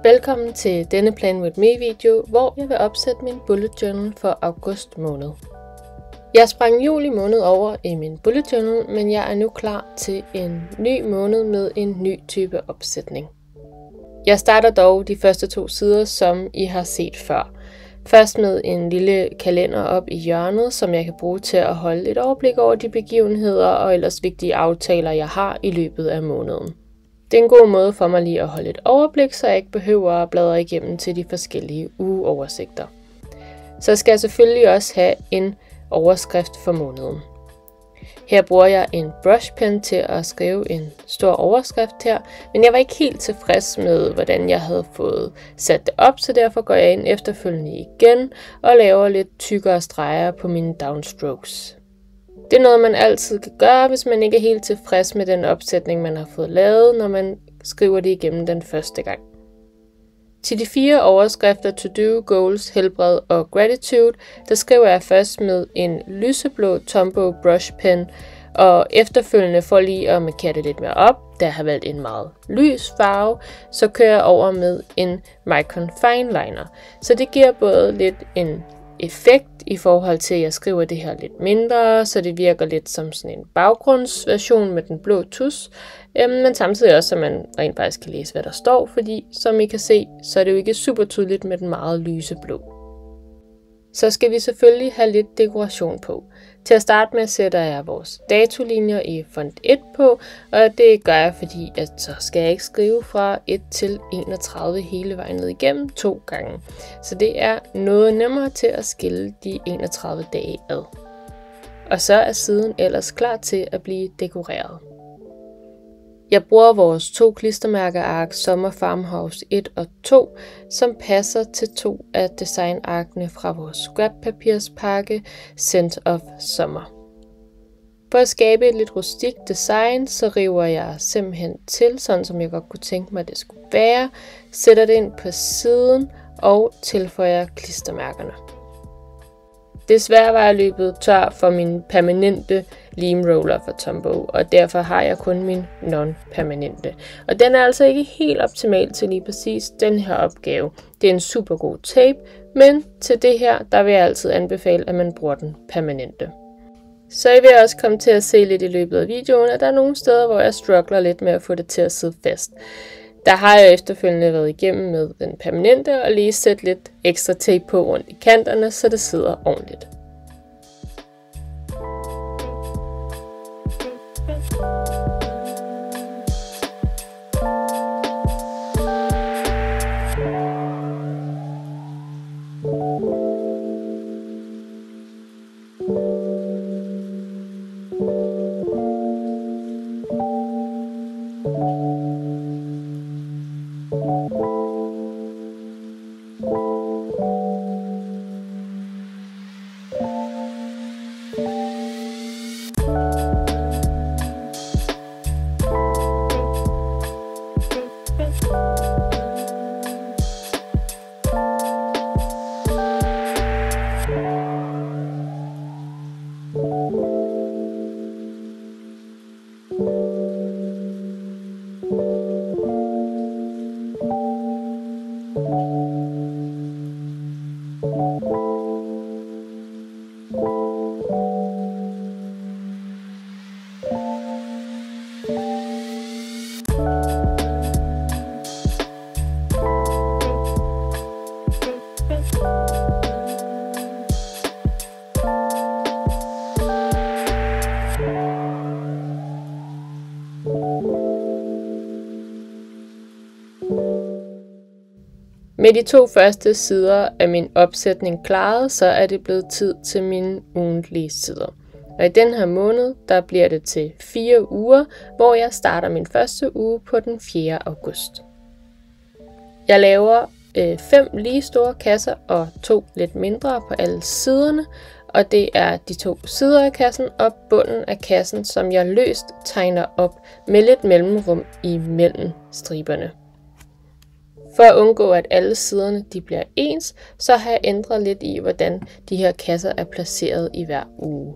Velkommen til denne Plan With Me video, hvor jeg vil opsætte min bullet journal for august måned. Jeg sprang juli måned over i min bullet journal, men jeg er nu klar til en ny måned med en ny type opsætning. Jeg starter dog de første 2 sider, som I har set før. Først med en lille kalender op i hjørnet, som jeg kan bruge til at holde et overblik over de begivenheder og ellers vigtige aftaler, jeg har i løbet af måneden. Det er en god måde for mig lige at holde et overblik, så jeg ikke behøver at bladre igennem til de forskellige ugeoversigter. Så skal jeg selvfølgelig også have en overskrift for måneden. Her bruger jeg en brushpen til at skrive en stor overskrift her, men jeg var ikke helt tilfreds med, hvordan jeg havde fået sat det op, så derfor går jeg ind efterfølgende igen og laver lidt tykkere streger på mine downstrokes. Det er noget, man altid kan gøre, hvis man ikke er helt tilfreds med den opsætning, man har fået lavet, når man skriver det igennem den første gang. Til de 4 overskrifter To-Do, Goals, Helbred og Gratitude, der skriver jeg først med en lyseblå Tombow brush pen, og efterfølgende for lige at markere det lidt mere op, da jeg har valgt en meget lys farve, så kører jeg over med en Micron Fineliner. Så det giver både lidt en effekt i forhold til, at jeg skriver det her lidt mindre, så det virker lidt som sådan en baggrundsversion med den blå tus, men samtidig også, så man rent faktisk kan læse, hvad der står, fordi som I kan se, så er det jo ikke super tydeligt med den meget lyse blå. Så skal vi selvfølgelig have lidt dekoration på. Til at starte med sætter jeg vores datolinjer i font 1 på, og det gør jeg, fordi at så skal jeg ikke skrive fra 1 til 31 hele vejen ned igennem 2 gange. Så det er noget nemmere til at skille de 31 dage ad. Og så er siden ellers klar til at blive dekoreret. Jeg bruger vores 2 klistermærkeark Summer Farmhouse 1 og 2, som passer til 2 af designarkene fra vores scrappapirspakke Scent of Summer. For at skabe et lidt rustikt design, så river jeg simpelthen til, sådan som jeg godt kunne tænke mig, det skulle være, sætter det ind på siden og tilføjer klistermærkerne. Desværre var jeg løbet tør for min permanente Leam Roller fra Tombow, og derfor har jeg kun min non-permanente. Og den er altså ikke helt optimal til lige præcis den her opgave. Det er en super god tape, men til det her, der vil jeg altid anbefale, at man bruger den permanente. Så I vil også komme til at se lidt i løbet af videoen, at der er nogle steder, hvor jeg struggler lidt med at få det til at sidde fast. Der har jeg efterfølgende været igennem med den permanente og lige sætte lidt ekstra tape på rundt i kanterne, så det sidder ordentligt. Med de 2 første sider af min opsætning klaret, så er det blevet tid til mine ugentlige sider. Og i den her måned, der bliver det til 4 uger, hvor jeg starter min første uge på den 4. august. Jeg laver 5 lige store kasser og 2 lidt mindre på alle siderne, og det er de 2 sider af kassen og bunden af kassen, som jeg løst tegner op med lidt mellemrum imellem striberne. For at undgå, at alle siderne de bliver ens, så har jeg ændret lidt i, hvordan de her kasser er placeret i hver uge.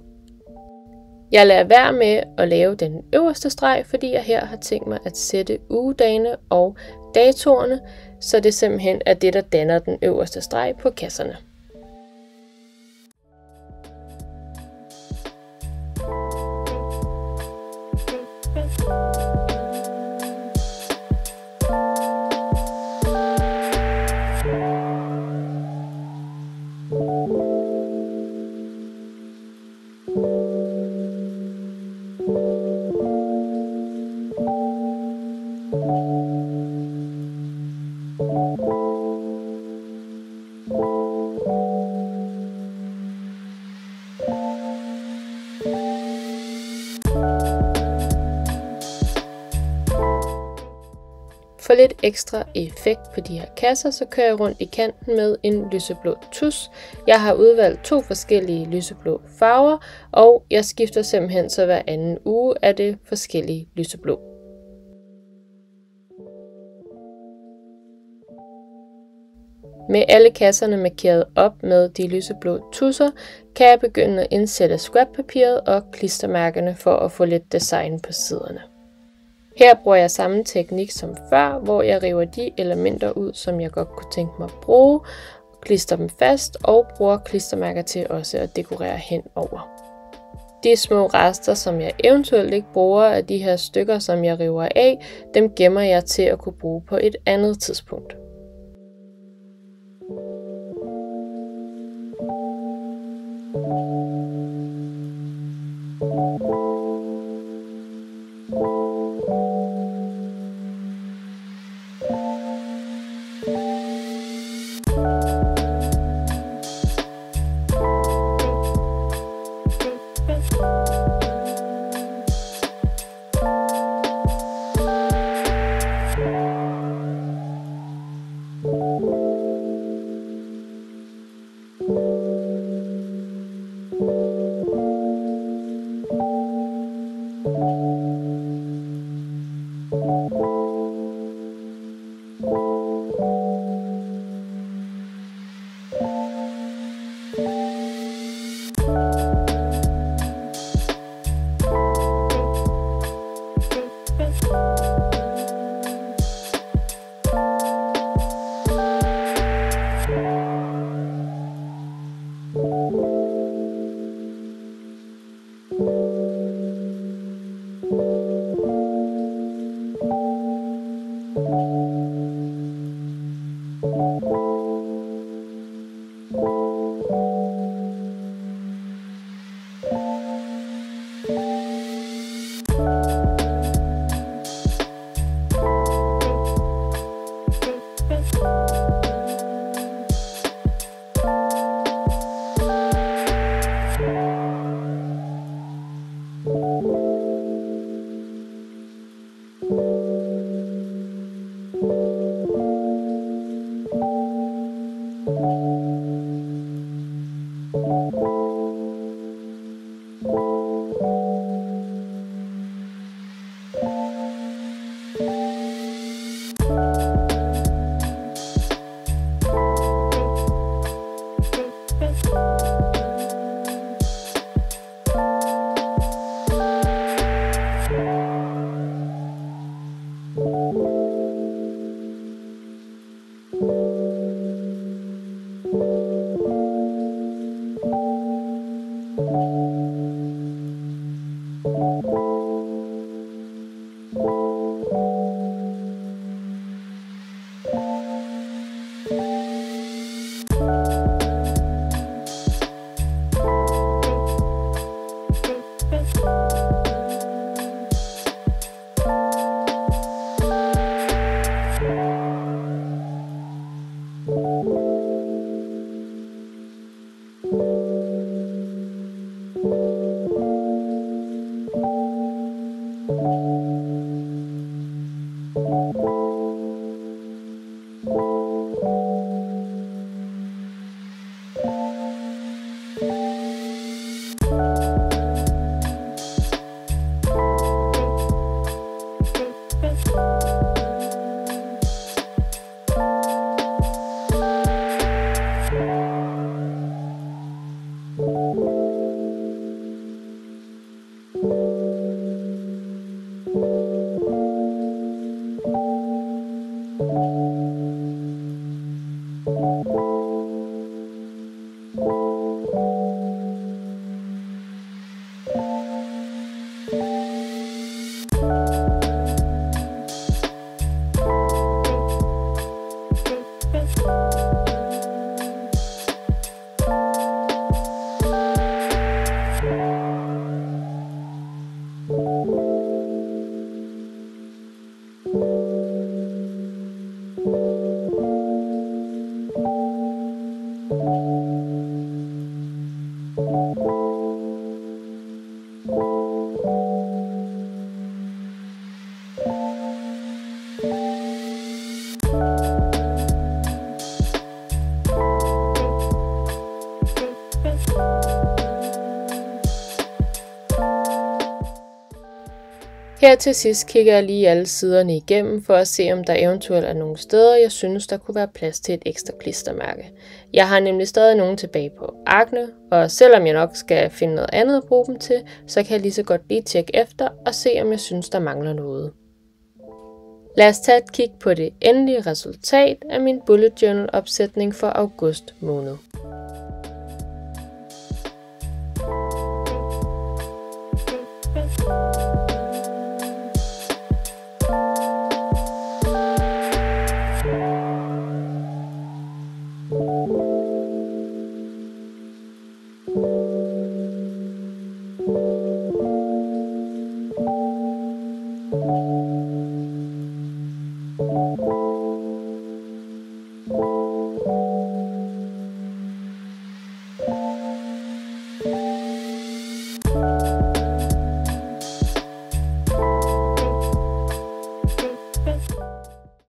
Jeg lader være med at lave den øverste streg, fordi jeg her har tænkt mig at sætte ugedagene og datoerne, så det simpelthen er det, der danner den øverste streg på kasserne. For lidt ekstra effekt på de her kasser, så kører jeg rundt i kanten med en lyseblå tusch. Jeg har udvalgt 2 forskellige lyseblå farver, og jeg skifter simpelthen så hver anden uge af det forskellige lyseblå. Med alle kasserne markeret op med de lyseblå tusser, kan jeg begynde at indsætte scrappapiret og klistermærkerne for at få lidt design på siderne. Her bruger jeg samme teknik som før, hvor jeg river de elementer ud, som jeg godt kunne tænke mig at bruge, klister dem fast og bruger klistermærker til også at dekorere henover. De små rester, som jeg eventuelt ikke bruger af de her stykker, som jeg river af, dem gemmer jeg til at kunne bruge på et andet tidspunkt. Her til sidst kigger jeg lige alle siderne igennem for at se, om der eventuelt er nogle steder, jeg synes, der kunne være plads til et ekstra klistermærke. Jeg har nemlig stadig nogle tilbage på arkene, og selvom jeg nok skal finde noget andet at bruge dem til, så kan jeg lige så godt lige tjekke efter og se, om jeg synes, der mangler noget. Lad os tage et kig på det endelige resultat af min bullet journal opsætning for august måned.